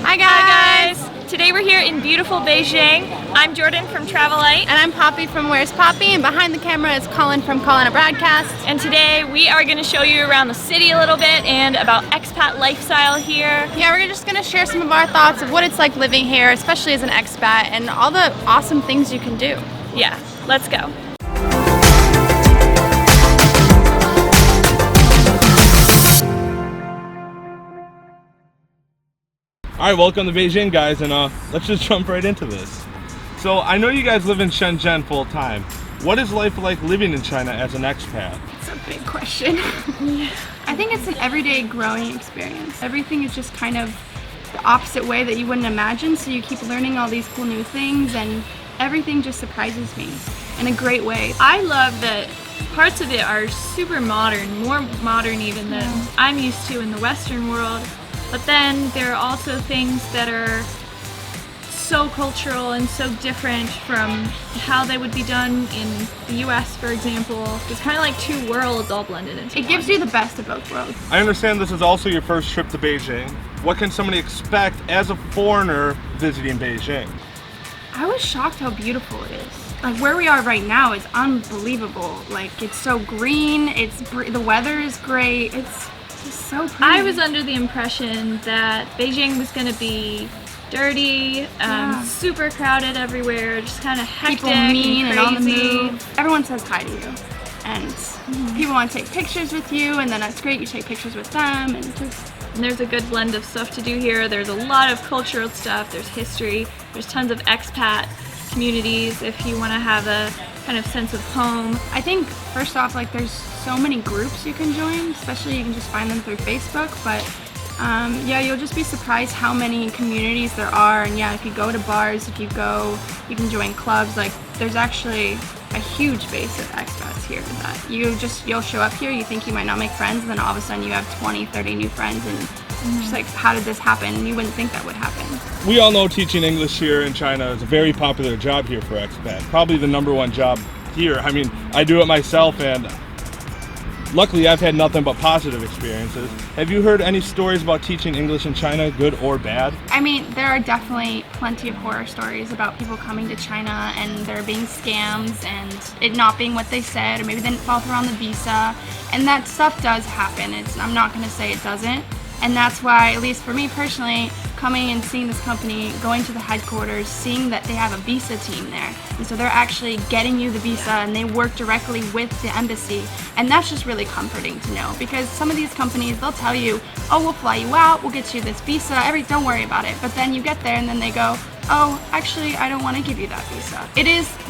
Hi guys! Today we're here in beautiful Beijing. I'm Jordan from Travelite. And I'm Poppy from Where's Poppy, and behind the camera is Colin from Colin a Broadcast. And today we are going to show you around the city a little bit and about expat lifestyle here. Yeah, we're just going to share some of our thoughts of what it's like living here, especially as an expat, and all the awesome things you can do. Yeah, let's go. Alright, welcome to Beijing, guys, and let's just jump right into this. So, I know you guys live in Shenzhen full time. What is life like living in China as an expat? It's a big question. I think it's an everyday growing experience. Everything is just kind of the opposite way that you wouldn't imagine, so you keep learning all these cool new things, and everything just surprises me in a great way. I love that parts of it are super modern, more modern even than I'm used to in the Western world. But then there are also things that are so cultural and so different from how they would be done in the US, for example. It's kind of like two worlds all blended into It one. gives you the best of both worlds. I understand this is also your first trip to Beijing. What can somebody expect as a foreigner visiting Beijing? I was shocked how beautiful it is. Like where we are right now is unbelievable. Like it's so green, the weather is great, it's just so pretty. I was under the impression that Beijing was going to be dirty, super crowded everywhere, just kind of hectic, people mean and on the crazy. move. Everyone says hi to you, and people want to take pictures with you, and then that's great. You take pictures with them, and And there's a good blend of stuff to do here. There's a lot of cultural stuff, there's history, there's tons of expat communities if you want to have a kind of sense of home. I think first off, like there's so many groups you can join, especially you can just find them through Facebook, but yeah, you'll just be surprised how many communities there are. And yeah, if you go to bars, you can join clubs. Like there's actually a huge base of expats here that you'll show up here, you think you might not make friends, and then all of a sudden you have 20, 30 new friends, and just like, how did this happen? You wouldn't think that would happen. We all know teaching English here in China is a very popular job here for expat. Probably the #1 job here. I mean, I do it myself, and luckily I've had nothing but positive experiences. Have you heard any stories about teaching English in China, good or bad? I mean, there are definitely plenty of horror stories about people coming to China and there being scams and it not being what they said, or maybe they didn't follow through on the visa. And that stuff does happen. I'm not going to say it doesn't. And that's why, at least for me personally, coming and seeing this company, going to the headquarters, seeing that they have a visa team there. And so they're actually getting you the visa and they work directly with the embassy. And that's just really comforting to know, because some of these companies, they'll tell you, oh, we'll fly you out, we'll get you this visa, don't worry about it. But then you get there and then they go, oh, actually, I don't want to give you that visa.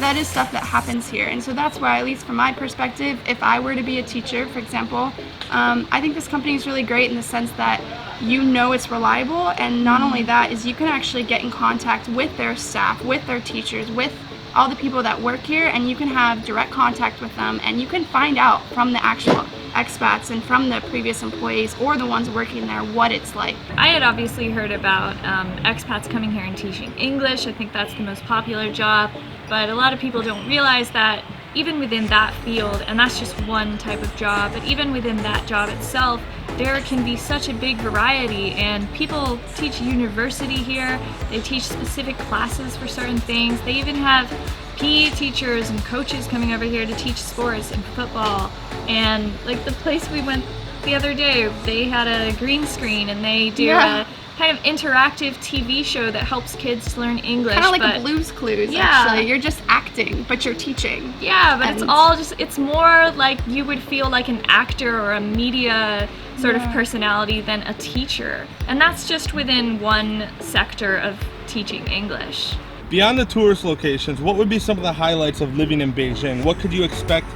That is stuff that happens here. And so that's why, at least from my perspective, if I were to be a teacher, for example, I think this company is really great in the sense that you know it's reliable, and not only that, is you can actually get in contact with their staff, with their teachers, with all the people that work here, and you can have direct contact with them, and you can find out from the actual expats and from the previous employees or the ones working there what it's like. I had obviously heard about expats coming here and teaching English. I think that's the most popular job, but a lot of people don't realize that even within that field, and that's just one type of job, but even within that job itself, there can be such a big variety, and people teach university here, they teach specific classes for certain things, they even have PE teachers and coaches coming over here to teach sports and football. And like the place we went the other day, they had a green screen and they do a kind of interactive TV show that helps kids to learn English. Kind of like a Blue's Clues, actually. You're just acting, but you're teaching. Yeah, but it's more like you would feel like an actor or a media sort of personality than a teacher. And that's just within one sector of teaching English. Beyond the tourist locations, what would be some of the highlights of living in Beijing? What could you expect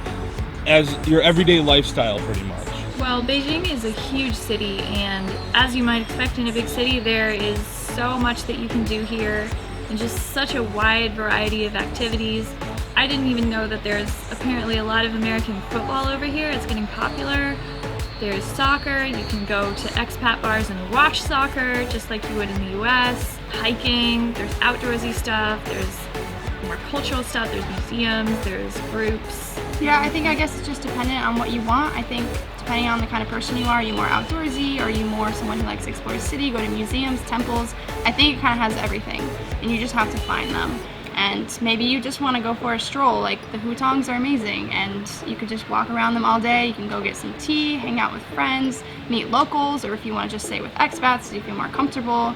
as your everyday lifestyle, pretty much? Well, Beijing is a huge city, and as you might expect in a big city, there is so much that you can do here, and just such a wide variety of activities. I didn't even know that there's apparently a lot of American football over here. It's getting popular. There's soccer. You can go to expat bars and watch soccer just like you would in the US. Hiking, there's outdoorsy stuff, there's more cultural stuff, there's museums, there's groups. Yeah, I guess it's just dependent on what you want. I think depending on the kind of person you are you more outdoorsy, or are you more someone who likes to explore the city, go to museums, temples? I think it kind of has everything, and you just have to find them. And maybe you just want to go for a stroll. Like the hutongs are amazing, and you could just walk around them all day. You can go get some tea, hang out with friends, meet locals, or if you want to just stay with expats so you feel more comfortable.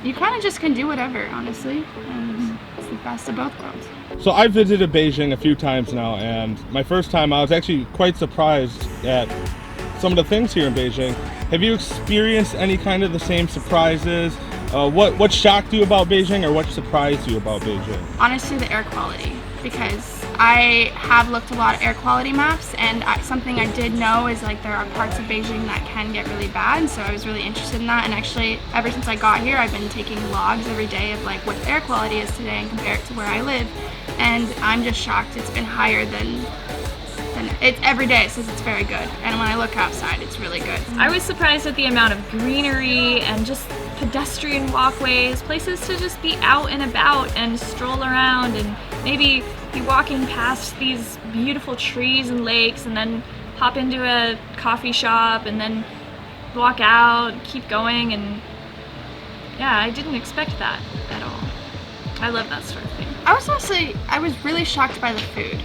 You kind of just can do whatever, honestly, and it's the best of both worlds. So I visited Beijing a few times now, and my first time I was actually quite surprised at some of the things here in Beijing. Have you experienced any kind of the same surprises? What shocked you about Beijing, or what surprised you about Beijing? Honestly, the air quality, because I have looked a lot at air quality maps, and something I did know is like there are parts of Beijing that can get really bad, so I was really interested in that. And actually, ever since I got here, I've been taking logs every day of like what the air quality is today and compare it to where I live, and I'm just shocked. It's been higher than it's every day. It says it's very good, and when I look outside, it's really good. I was surprised at the amount of greenery and just pedestrian walkways, places to just be out and about and stroll around and maybe be walking past these beautiful trees and lakes and then hop into a coffee shop and then walk out, keep going, and yeah, I didn't expect that at all. I love that sort of thing. I was really shocked by the food.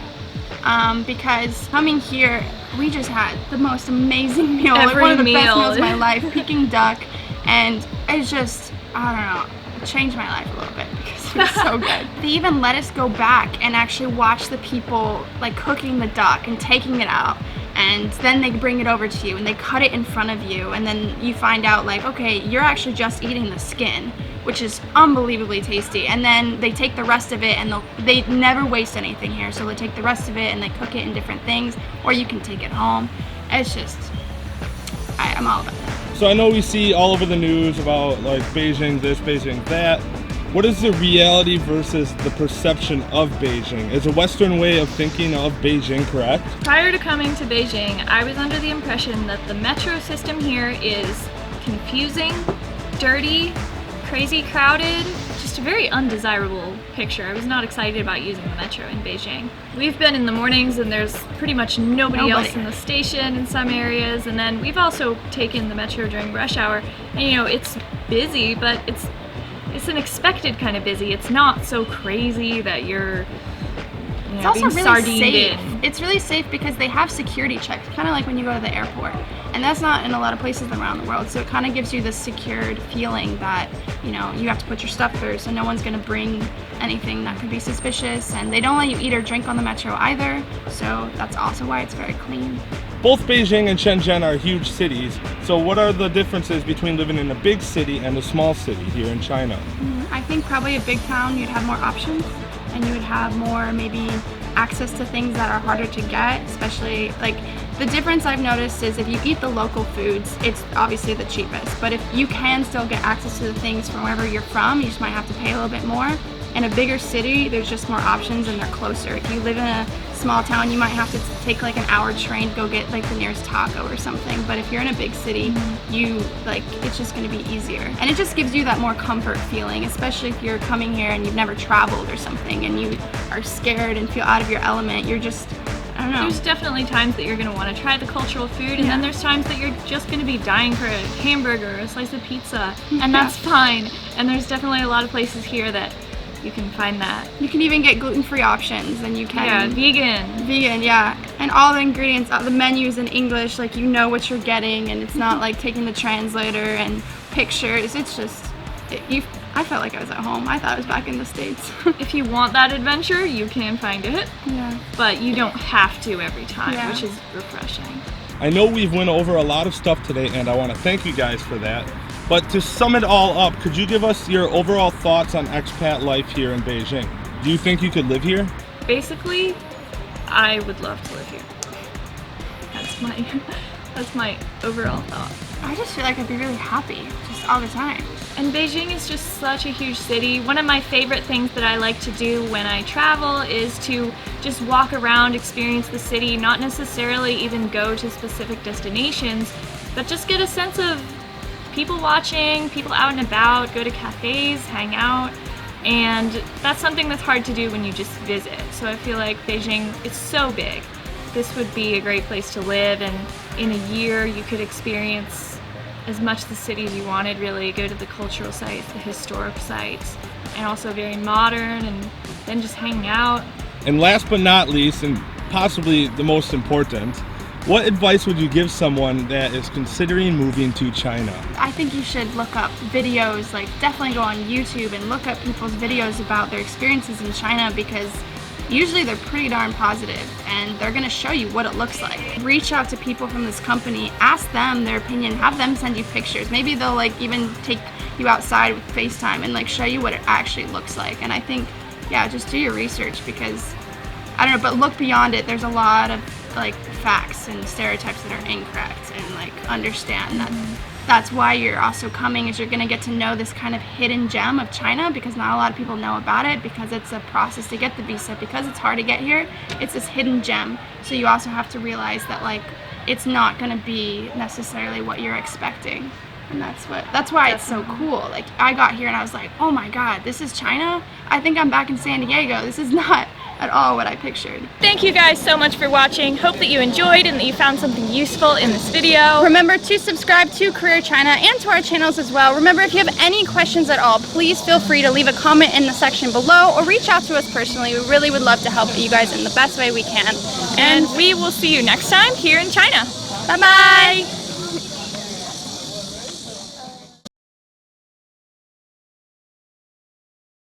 Because coming here, we just had the most amazing meal, like one of the best meals of my life, Peking duck, and it's just, I don't know, it changed my life a little bit because it was so good. They even let us go back and actually watch the people like cooking the duck and taking it out, and then they bring it over to you and they cut it in front of you, and then you find out like, okay, you're actually just eating the skin, which is unbelievably tasty, and then they take the rest of it, and they never waste anything here, so they take the rest of it and they cook it in different things, or you can take it home. It's just, I'm all about that. So I know we see all over the news about like Beijing this, Beijing that. What is the reality versus the perception of Beijing? Is a Western way of thinking of Beijing correct? Prior to coming to Beijing, I was under the impression that the metro system here is confusing, dirty, crazy crowded, just a very undesirable picture. I was not excited about using the metro in Beijing. We've been in the mornings and there's pretty much nobody else in the station in some areas, and then we've also taken the metro during rush hour, and you know, it's busy, but it's an expected kind of busy. It's not so crazy that you're it's also being really sardined safe. in. It's really safe because they have security checks, kind of like when you go to the airport. And that's not in a lot of places around the world. So it kind of gives you this secured feeling that, you know, you have to put your stuff through, so no one's going to bring anything that could be suspicious. And they don't let you eat or drink on the metro either. So that's also why it's very clean. Both Beijing and Shenzhen are huge cities. So what are the differences between living in a big city and a small city here in China? I think probably a big town, you'd have more options, and you would have more maybe access to things that are harder to get, especially like the difference I've noticed is if you eat the local foods, it's obviously the cheapest, but if you can still get access to the things from wherever you're from, you just might have to pay a little bit more. In a bigger city, there's just more options and they're closer. If you live in a small town, you might have to take like an hour train to go get like the nearest taco or something, but if you're in a big city, you like, it's just going to be easier, and it just gives you that more comfort feeling, especially if you're coming here and you've never traveled or something and you are scared and feel out of your element. You're just, I don't know. There's definitely times that you're going to want to try the cultural food, and then there's times that you're just going to be dying for a hamburger or a slice of pizza, and that's fine. And there's definitely a lot of places here that you can find that. You can even get gluten-free options, and you can... Yeah, vegan. Vegan, yeah. And all the ingredients, the menu's in English, like you know what you're getting, and it's not like taking the translator and pictures. It's just, I felt like I was at home. I thought I was back in the States. If you want that adventure, you can find it. Yeah. But you don't have to every time, Yeah. which is refreshing. I know we've went over a lot of stuff today, and I want to thank you guys for that. But to sum it all up, could you give us your overall thoughts on expat life here in Beijing? Do you think you could live here? Basically, I would love to live here. That's my overall thought. I just feel like I'd be really happy, just all the time. And Beijing is just such a huge city. One of my favorite things that I like to do when I travel is to just walk around, experience the city, not necessarily even go to specific destinations, but just get a sense of people watching, people out and about, go to cafes, hang out, and that's something that's hard to do when you just visit. So I feel like Beijing, it's so big. This would be a great place to live, and in a year you could experience as much the city as you wanted, really. Go to the cultural sites, the historic sites, and also very modern, and then just hanging out. And last but not least, and possibly the most important, what advice would you give someone that is considering moving to China? I think you should look up videos, like definitely go on YouTube and look up people's videos about their experiences in China, because usually they're pretty darn positive and they're gonna show you what it looks like. Reach out to people from this company, ask them their opinion, have them send you pictures. Maybe they'll like even take you outside with FaceTime and like show you what it actually looks like. And I think, yeah, just do your research, because I don't know, but look beyond it. There's a lot of like facts and stereotypes that are incorrect, and like understand that that's why you're also coming, is you're going to get to know this kind of hidden gem of China, because not a lot of people know about it, because it's a process to get the visa, because it's hard to get here. It's this hidden gem. So you also have to realize that like it's not going to be necessarily what you're expecting. And that's why it's so cool. Like I got here and I was like, oh my god, this is China? I think I'm back in San Diego. This is not at all what I pictured. Thank you guys so much for watching. Hope that you enjoyed and that you found something useful in this video. Remember to subscribe to Career China and to our channels as well. Remember, if you have any questions at all, please feel free to leave a comment in the section below or reach out to us personally. We really would love to help you guys in the best way we can. And we will see you next time here in China. Bye-bye!